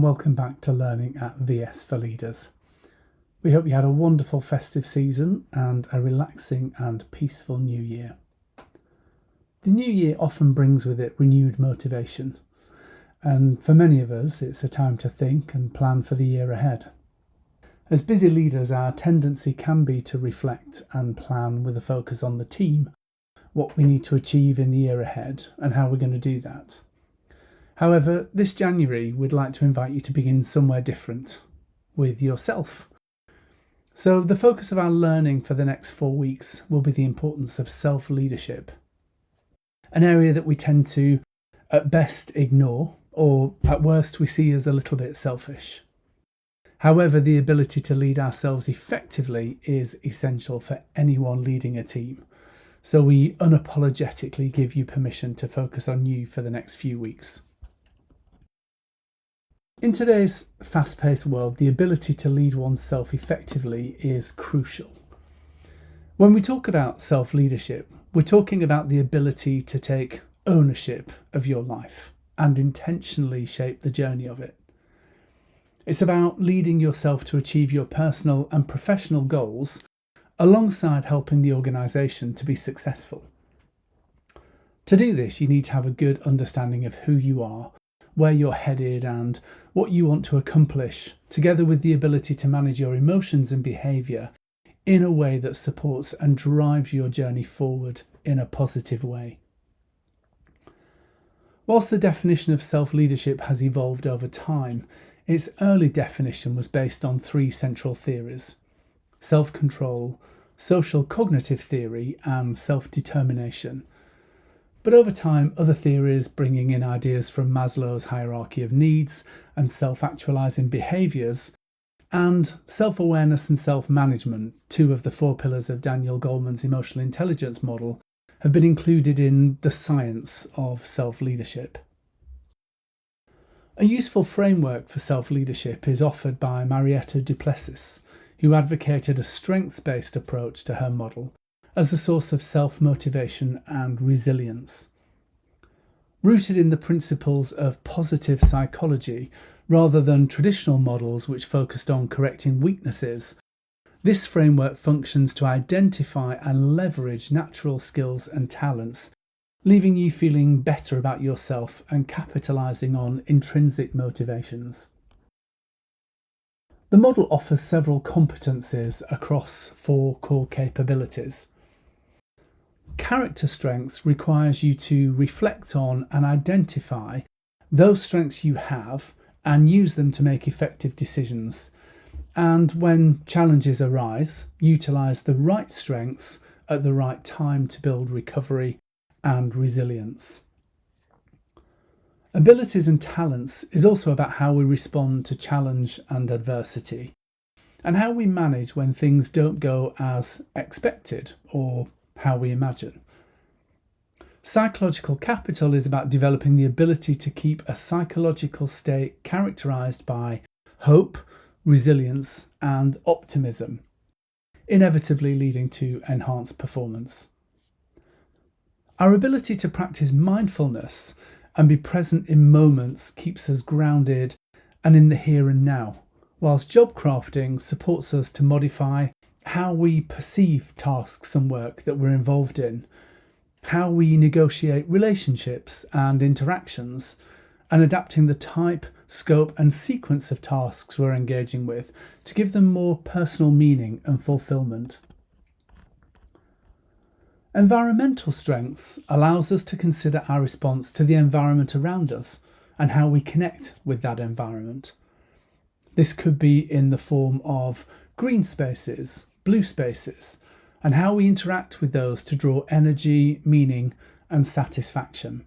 and welcome back to Learning at VS for Leaders. We hope you had a wonderful festive season and a relaxing and peaceful new year. The new year often brings with it renewed motivation, and for many of us it's a time to think and plan for the year ahead. As busy leaders, our tendency can be to reflect and plan with a focus on the team, what we need to achieve in the year ahead and how we're going to do that. However, this January we'd like to invite you to begin somewhere different, with yourself. So the focus of our learning for the next 4 weeks will be the importance of self-leadership, an area that we tend to at best ignore, or at worst we see as a little bit selfish. However, the ability to lead ourselves effectively is essential for anyone leading a team. So we unapologetically give you permission to focus on you for the next few weeks. In today's fast-paced world, the ability to lead oneself effectively is crucial. When we talk about self-leadership, we're talking about the ability to take ownership of your life and intentionally shape the journey of it. It's about leading yourself to achieve your personal and professional goals alongside helping the organisation to be successful. To do this, you need to have a good understanding of who you are, where you're headed and what you want to accomplish, together with the ability to manage your emotions and behaviour in a way that supports and drives your journey forward in a positive way. Whilst the definition of self-leadership has evolved over time, its early definition was based on 3 central theories: self-control, social cognitive theory and self-determination. But over time, other theories, bringing in ideas from Maslow's hierarchy of needs and self-actualizing behaviours, and self-awareness and self-management, 2 of the 4 pillars of Daniel Goleman's emotional intelligence model, have been included in the science of self-leadership. A useful framework for self-leadership is offered by Marietta Duplessis, who advocated a strengths-based approach to her model as a source of self-motivation and resilience. Rooted in the principles of positive psychology rather than traditional models which focused on correcting weaknesses, this framework functions to identify and leverage natural skills and talents, leaving you feeling better about yourself and capitalising on intrinsic motivations. The model offers several competencies across 4 core capabilities. Character strengths requires you to reflect on and identify those strengths you have and use them to make effective decisions. And when challenges arise, utilise the right strengths at the right time to build recovery and resilience. Abilities and talents is also about how we respond to challenge and adversity, and how we manage when things don't go as expected or how we imagine. Psychological capital is about developing the ability to keep a psychological state characterised by hope, resilience and optimism, inevitably leading to enhanced performance. Our ability to practice mindfulness and be present in moments keeps us grounded and in the here and now, whilst job crafting supports us to modify how we perceive tasks and work that we're involved in, how we negotiate relationships and interactions, and adapting the type, scope and sequence of tasks we're engaging with to give them more personal meaning and fulfilment. Environmental strengths allows us to consider our response to the environment around us and how we connect with that environment. This could be in the form of green spaces, blue spaces, and how we interact with those to draw energy, meaning and satisfaction.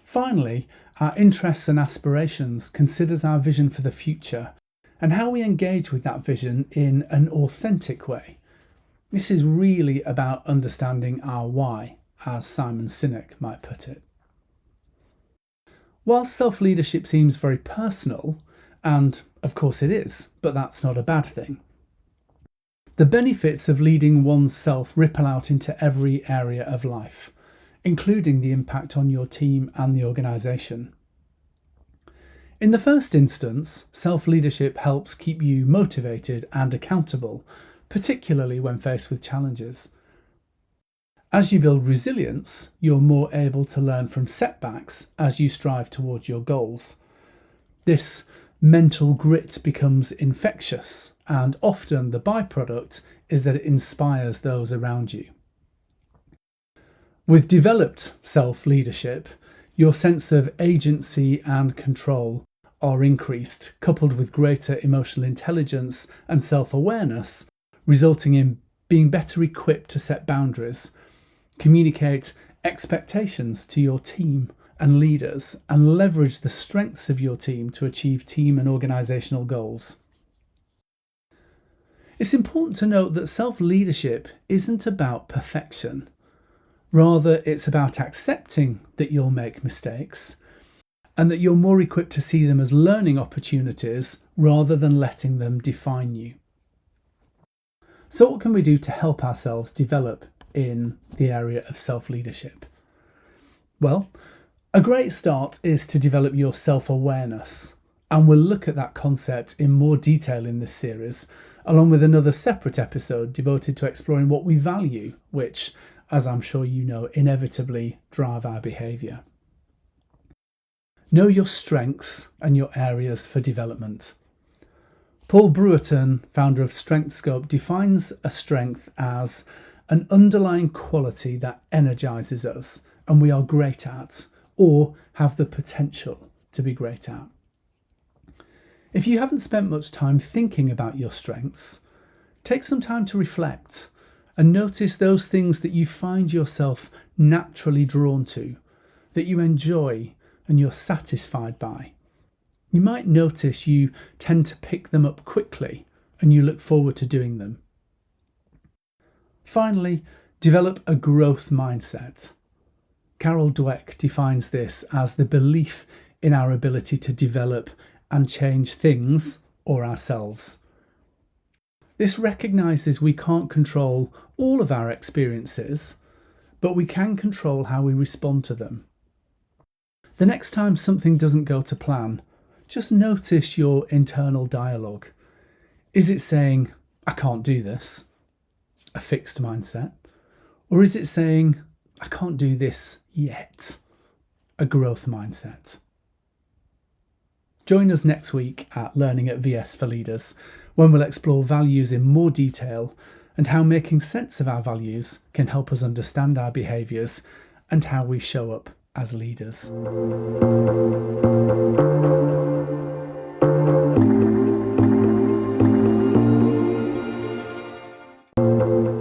Finally, our interests and aspirations considers our vision for the future and how we engage with that vision in an authentic way. This is really about understanding our why, as Simon Sinek might put it. While self-leadership seems very personal, and of course it is, but that's not a bad thing, the benefits of leading oneself ripple out into every area of life, including the impact on your team and the organisation. In the first instance, self-leadership helps keep you motivated and accountable, particularly when faced with challenges. As you build resilience, you're more able to learn from setbacks as you strive towards your goals. This mental grit becomes infectious, and often the byproduct is that it inspires those around you. With developed self-leadership, your sense of agency and control are increased, coupled with greater emotional intelligence and self-awareness, resulting in being better equipped to set boundaries, communicate expectations to your team and leaders, and leverage the strengths of your team to achieve team and organisational goals. It's important to note that self-leadership isn't about perfection. Rather, it's about accepting that you'll make mistakes and that you're more equipped to see them as learning opportunities rather than letting them define you. So what can we do to help ourselves develop in the area of self-leadership? Well, a great start is to develop your self-awareness, and we'll look at that concept in more detail in this series, along with another separate episode devoted to exploring what we value, which, as I'm sure you know, inevitably drive our behaviour. Know your strengths and your areas for development. Paul Brewerton, founder of StrengthScope, defines a strength as an underlying quality that energises us and we are great at, or have the potential to be great at. If you haven't spent much time thinking about your strengths, take some time to reflect and notice those things that you find yourself naturally drawn to, that you enjoy and you're satisfied by. You might notice you tend to pick them up quickly and you look forward to doing them. Finally, develop a growth mindset. Carol Dweck defines this as the belief in our ability to develop and change things or ourselves. This recognises we can't control all of our experiences, but we can control how we respond to them. The next time something doesn't go to plan, just notice your internal dialogue. Is it saying, "I can't do this," a fixed mindset? Or is it saying, "I can't do this yet," a growth mindset? Join us next week at Learning at VS for Leaders, when we'll explore values in more detail and how making sense of our values can help us understand our behaviours and how we show up as leaders.